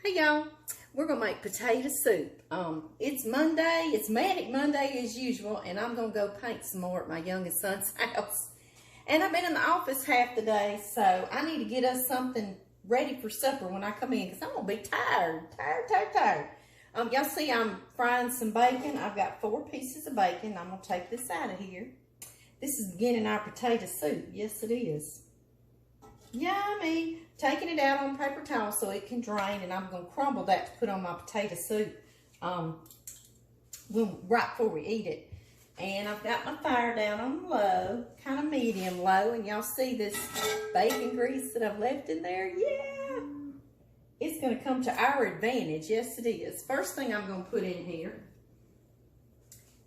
Hey y'all, we're gonna make potato soup. It's Monday, it's Manic Monday as usual, and I'm gonna go paint some more at my youngest son's house. And I've been in the office half the day, so I need to get us something ready for supper when I come in, because I'm gonna be tired. Y'all see I'm frying some bacon. I've got 4 pieces of bacon. I'm gonna take this out of here. This is beginning our potato soup. Yes, it is. Yummy. Taking it out on paper towel so it can drain, and I'm going to crumble that to put on my potato soup right before we eat it. And I've got my fire down on low, kind of medium low, and y'all see this bacon grease that I've left in there? Yeah! It's going to come to our advantage. Yes, it is. First thing I'm going to put in here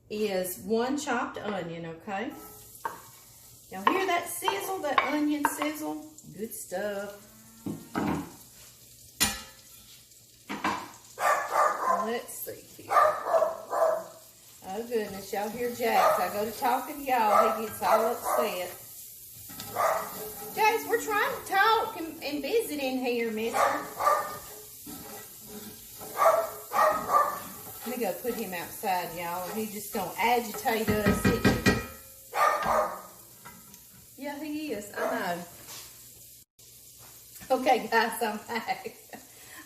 is 1 chopped onion, okay? Y'all hear that sizzle, that onion sizzle? Good stuff. Let's see here. Oh goodness, y'all hear Jax. I go to talking to y'all, he gets all upset. Jax, we're trying to talk and visit in here, mister. Let me go put him outside, y'all, and he's just gonna agitate us, isn't he? Yeah, he is, I know. Okay, guys, I'm back.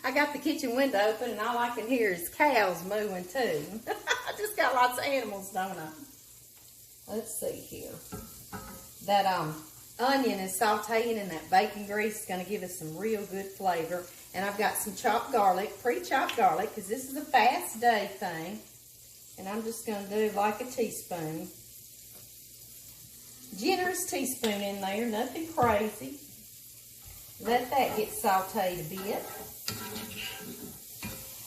I got the kitchen window open, and all I can hear is cows mooing, too. I just got lots of animals, don't I? Let's see here. That onion is sauteing, and that bacon grease is going to give us some real good flavor. And I've got some chopped garlic, pre-chopped garlic, because this is a fast day thing. And I'm just going to do like a teaspoon. Generous teaspoon in there, nothing crazy. Let that get sauteed a bit.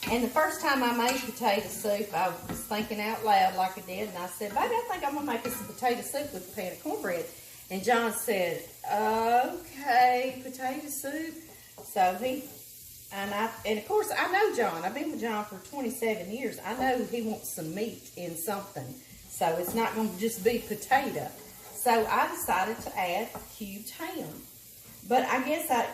And the first time I made potato soup, I was thinking out loud like I did, and I said, baby, I think I'm going to make us some potato soup with a pan of cornbread. And John said, okay, potato soup. So and of course, I know John. I've been with John for 27 years. I know he wants some meat in something. So it's not going to just be potato. So I decided to add cubed ham. But I guess I,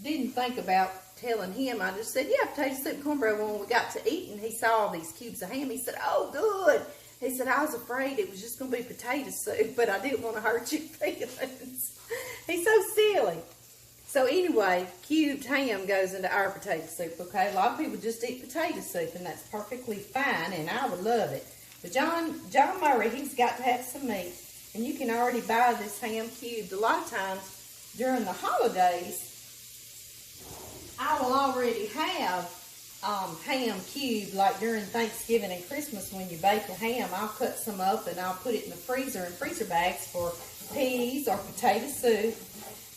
didn't think about telling him. I just said, yeah, potato soup and cornbread. When we got to eating, he saw all these cubes of ham. He said, oh, good. He said, I was afraid it was just going to be potato soup, but I didn't want to hurt your feelings. He's so silly. So anyway, cubed ham goes into our potato soup, okay? A lot of people just eat potato soup, and that's perfectly fine, and I would love it. But John Murray, he's got to have some meat. And you can already buy this ham cubed. A lot of times during the holidays, I will already have ham cubed, like during Thanksgiving and Christmas when you bake a ham. I'll cut some up and I'll put it in the freezer in freezer bags for peas or potato soup.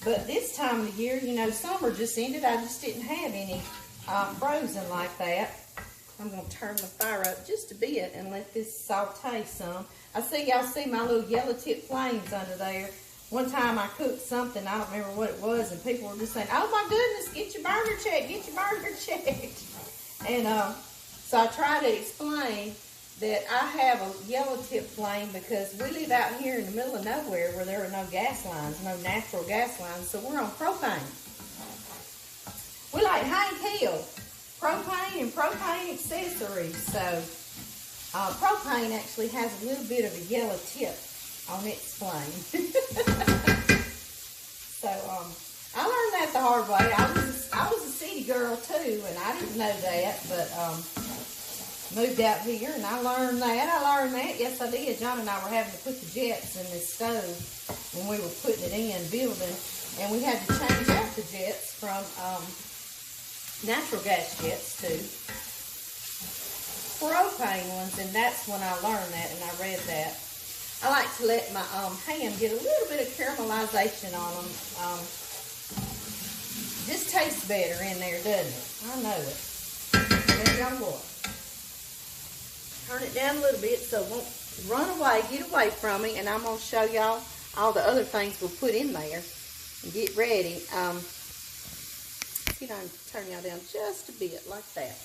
But this time of the year, summer just ended. I just didn't have any frozen like that. I'm going to turn the fire up just a bit and let this saute some. Y'all see my little yellow tip flames under there. One time I cooked something, I don't remember what it was, and people were just saying, oh my goodness, get your burner checked, get your burner checked. And so I try to explain that I have a yellow tip flame because we live out here in the middle of nowhere where there are no gas lines, no natural gas lines, so we're on propane. We like Hank Hill, propane and propane accessories. So propane actually has a little bit of a yellow tip on its flame. So I learned that the hard way. I was a city girl too, and I didn't know that, but moved out here and I learned that. Yes, I did. John and I were having to put the jets in this stove when we were putting it in, building, and we had to change out the jets from natural gas jets to propane ones, and that's when I learned that, and I read that. I like to let my ham get a little bit of caramelization on them. Just tastes better in there, doesn't it? I know it. But y'all what? Turn it down a little bit so it won't run away, get away from me, and I'm going to show y'all all the other things we'll put in there and get ready. See if I can turn y'all down just a bit like that.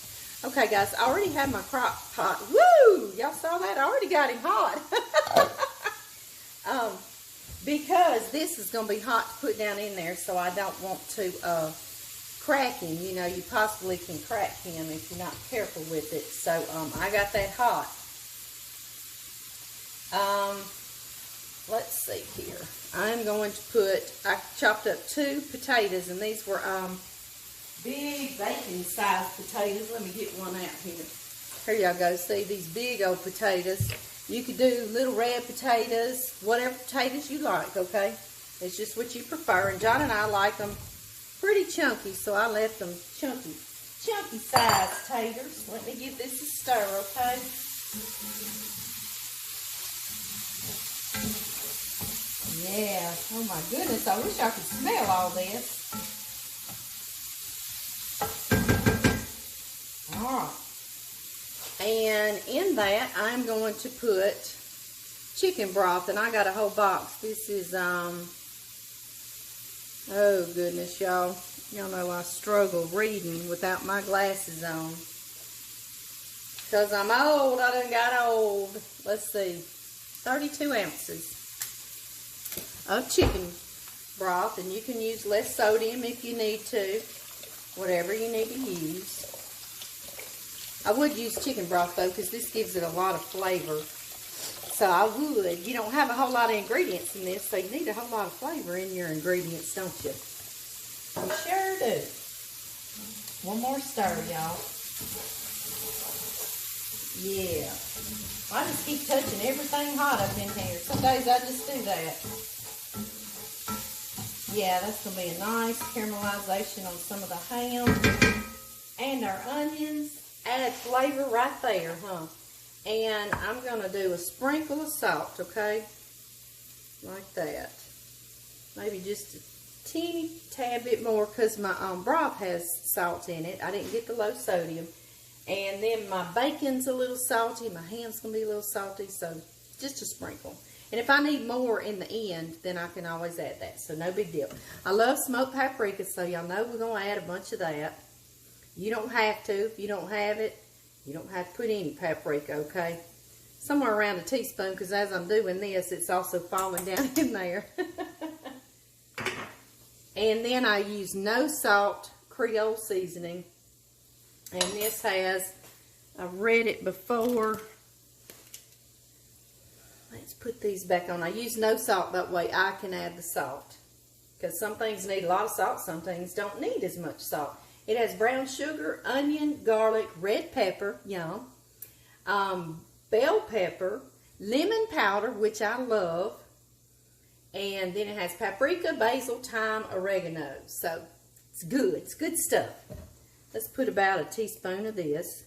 Okay, guys, I already have my crock pot. Woo! Y'all saw that? I already got him hot. Because this is going to be hot to put down in there, so I don't want to crack him. You know, you possibly can crack him if you're not careful with it. So I got that hot. Let's see here. I'm going to put, I chopped up 2 potatoes, and these were big bacon sized potatoes. Let me get one out here. Here y'all go. See these big old potatoes. You could do little red potatoes, whatever potatoes you like, okay? It's just what you prefer. And John and I like them pretty chunky, so I left them chunky sized taters. Let me give this a stir, okay? Yeah. Oh my goodness, I wish I could smell all this. All right. And in that, I'm going to put chicken broth, and I got a whole box. This is, oh goodness, y'all. Y'all know I struggle reading without my glasses on. Because I'm old, I done got old. Let's see, 32 ounces of chicken broth, and you can use less sodium if you need to, whatever you need to use. I would use chicken broth though, because this gives it a lot of flavor. So I would. You don't have a whole lot of ingredients in this, so you need a whole lot of flavor in your ingredients, don't you? You sure do. One more stir, y'all. Yeah. I just keep touching everything hot up in here. Some days I just do that. Yeah, that's going to be a nice caramelization on some of the ham and our onions. Add flavor right there, huh? And I'm going to do a sprinkle of salt, okay? Like that. Maybe just a teeny tad bit more, because my broth has salt in it. I didn't get the low sodium. And then my bacon's a little salty. My ham's going to be a little salty, so just a sprinkle. And if I need more in the end, then I can always add that, so no big deal. I love smoked paprika, so y'all know we're going to add a bunch of that. You don't have to. If you don't have it, you don't have to put any paprika, okay? Somewhere around a teaspoon, because as I'm doing this, it's also falling down in there. And then I use no salt Creole seasoning. And this has, I've read it before. Let's put these back on. I use no salt, that way I can add the salt. Because some things need a lot of salt, some things don't need as much salt. It has brown sugar, onion, garlic, red pepper, yum, bell pepper, lemon powder, which I love, and then it has paprika, basil, thyme, oregano. So it's good. It's good stuff. Let's put about a teaspoon of this.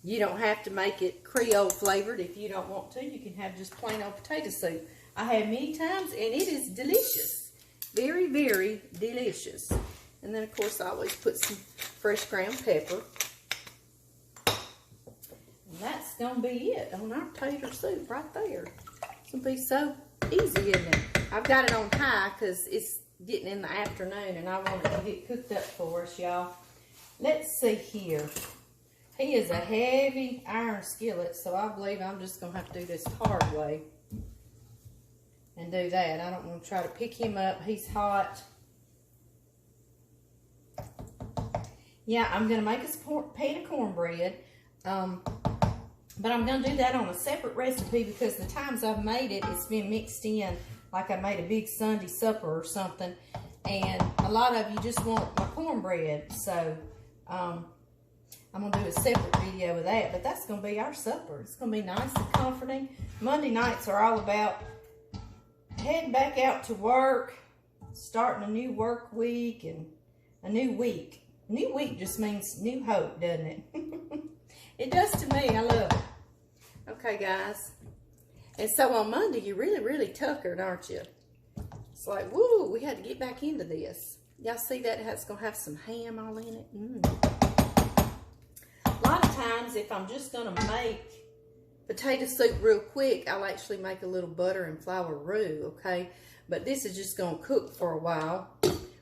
You don't have to make it Creole flavored if you don't want to. You can have just plain old potato soup. I have many times, and it is delicious. Very, very delicious. And then, of course, I always put some fresh ground pepper. And that's going to be it on our tater soup right there. It's going to be so easy, isn't it? I've got it on high because it's getting in the afternoon, and I want it to get cooked up for us, y'all. Let's see here. He is a heavy iron skillet, so I believe I'm just going to have to do this hard way and do that. I don't want to try to pick him up. He's hot. Yeah, I'm going to make us a pan of cornbread, but I'm going to do that on a separate recipe because the times I've made it, it's been mixed in, like I made a big Sunday supper or something, and a lot of you just want my cornbread, so I'm going to do a separate video of that, but that's going to be our supper. It's going to be nice and comforting. Monday nights are all about heading back out to work, starting a new work week, and a new week. New week just means new hope, doesn't it? It does to me. I love it. Okay, guys. And so on Monday, you're really, really tuckered, aren't you? It's like, woo, we had to get back into this. Y'all see that? It's going to have some ham all in it. A lot of times, if I'm just going to make potato soup real quick, I'll actually make a little butter and flour roux, okay? But this is just going to cook for a while.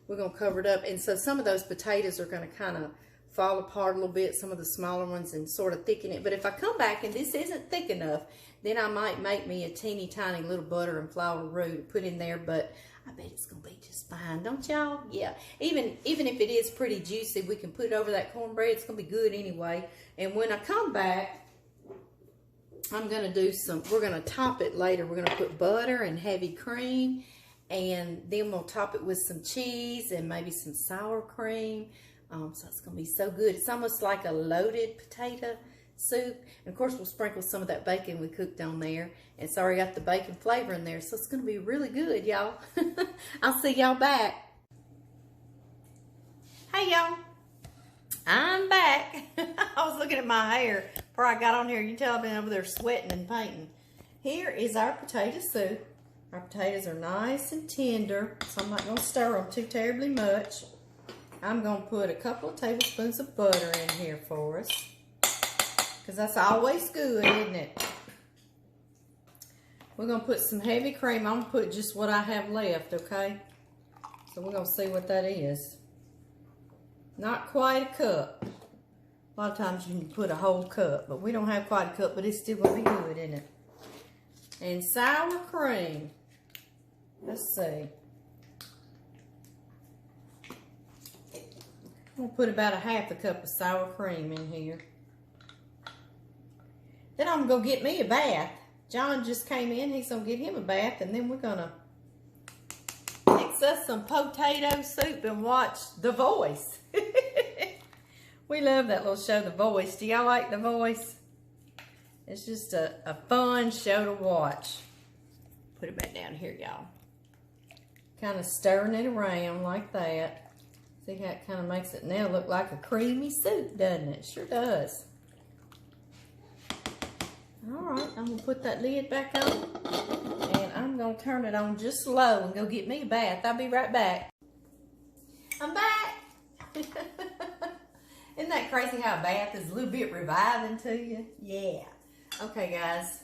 We're going to cover it up. And so some of those potatoes are going to kind of fall apart a little bit, some of the smaller ones, and sort of thicken it. But if I come back and this isn't thick enough, then I might make me a teeny tiny little butter and flour roux to put in there. But I bet it's gonna be just fine, don't y'all? Yeah. Even if it is pretty juicy, we can put it over that cornbread. It's gonna be good anyway. And when I come back, I'm gonna do we're gonna top it later. We're gonna put butter and heavy cream, and then we'll top it with some cheese and maybe some sour cream. So it's gonna be so good. It's almost like a loaded potato soup. And of course, we'll sprinkle some of that bacon we cooked on there. And it's already got the bacon flavor in there. So it's gonna be really good, y'all. I'll see y'all back. Hey, y'all. I'm back. I was looking at my hair before I got on here. You can tell I've been over there sweating and painting. Here is our potato soup. Our potatoes are nice and tender, so I'm not going to stir them too terribly much. I'm going to put a couple of tablespoons of butter in here for us, because that's always good, isn't it? We're going to put some heavy cream. I'm going to put just what I have left, okay? So we're going to see what that is. Not quite a cup. A lot of times you can put a whole cup, but we don't have quite a cup, but it's still going to be good, isn't it? And sour cream. Let's see. I'm going to put about a half a cup of sour cream in here. Then I'm going to go get me a bath. John just came in. He's going to get him a bath, and then we're going to mix us some potato soup and watch The Voice. We love that little show, The Voice. Do y'all like The Voice? It's just a fun show to watch. Put it back down here, y'all. Kind of stirring it around like that. See how it kind of makes it now look like a creamy soup, doesn't it? Sure does. All right, I'm going to put that lid back on. And I'm going to turn it on just low and go get me a bath. I'll be right back. I'm back. Isn't that crazy how a bath is a little bit reviving to you? Yeah. Okay, guys.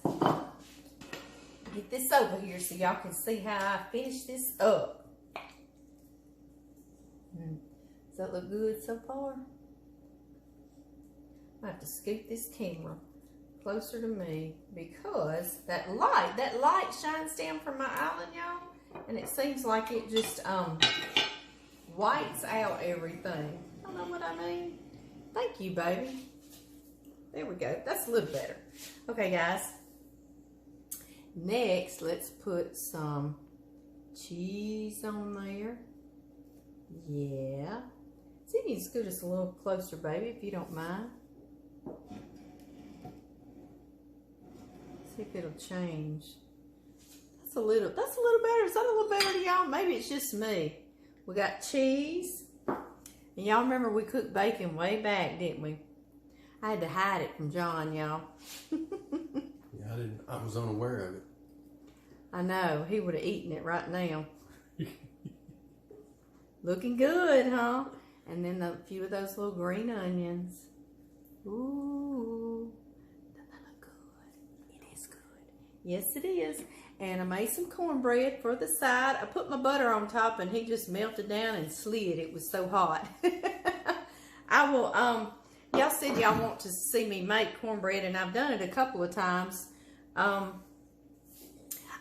Get this over here so y'all can see how I finish this up. Does that look good so far? I have to scoot this camera closer to me because that light shines down from my island, y'all, and it seems like it just whites out everything. I don't know what I mean. Thank you, baby. There we go. That's a little better. Okay, guys. Next, let's put some cheese on there. Yeah. See if you can scoot us a little closer, baby, if you don't mind. See if it'll change. That's a little better. Is that a little better to y'all? Maybe it's just me. We got cheese. And y'all remember we cooked bacon way back, didn't we? I had to hide it from John, y'all. Yeah, I was unaware of it. I know. He would have eaten it right now. Looking good, huh? And then a few of those little green onions. Ooh. Doesn't that look good? It is good. Yes, it is. And I made some cornbread for the side. I put my butter on top and he just melted down and slid. It was so hot. I will, y'all said y'all want to see me make cornbread, and I've done it a couple of times. I'm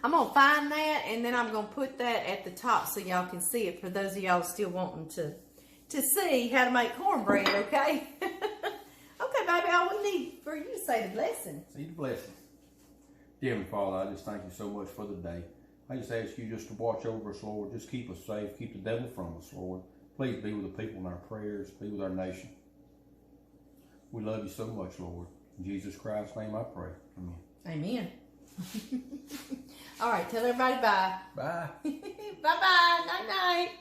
going to find that, and then I'm going to put that at the top so y'all can see it for those of y'all still wanting to see how to make cornbread, okay? Okay, baby, I would need for you to say the blessing. Say the blessing. Dear Heavenly Father, I just thank you so much for the day. I just ask you just to watch over us, Lord. Just keep us safe. Keep the devil from us, Lord. Please be with the people in our prayers. Be with our nation. We love you so much, Lord. In Jesus Christ's name I pray. Amen. Amen. All right, tell everybody bye. Bye. Bye-bye. Night-night.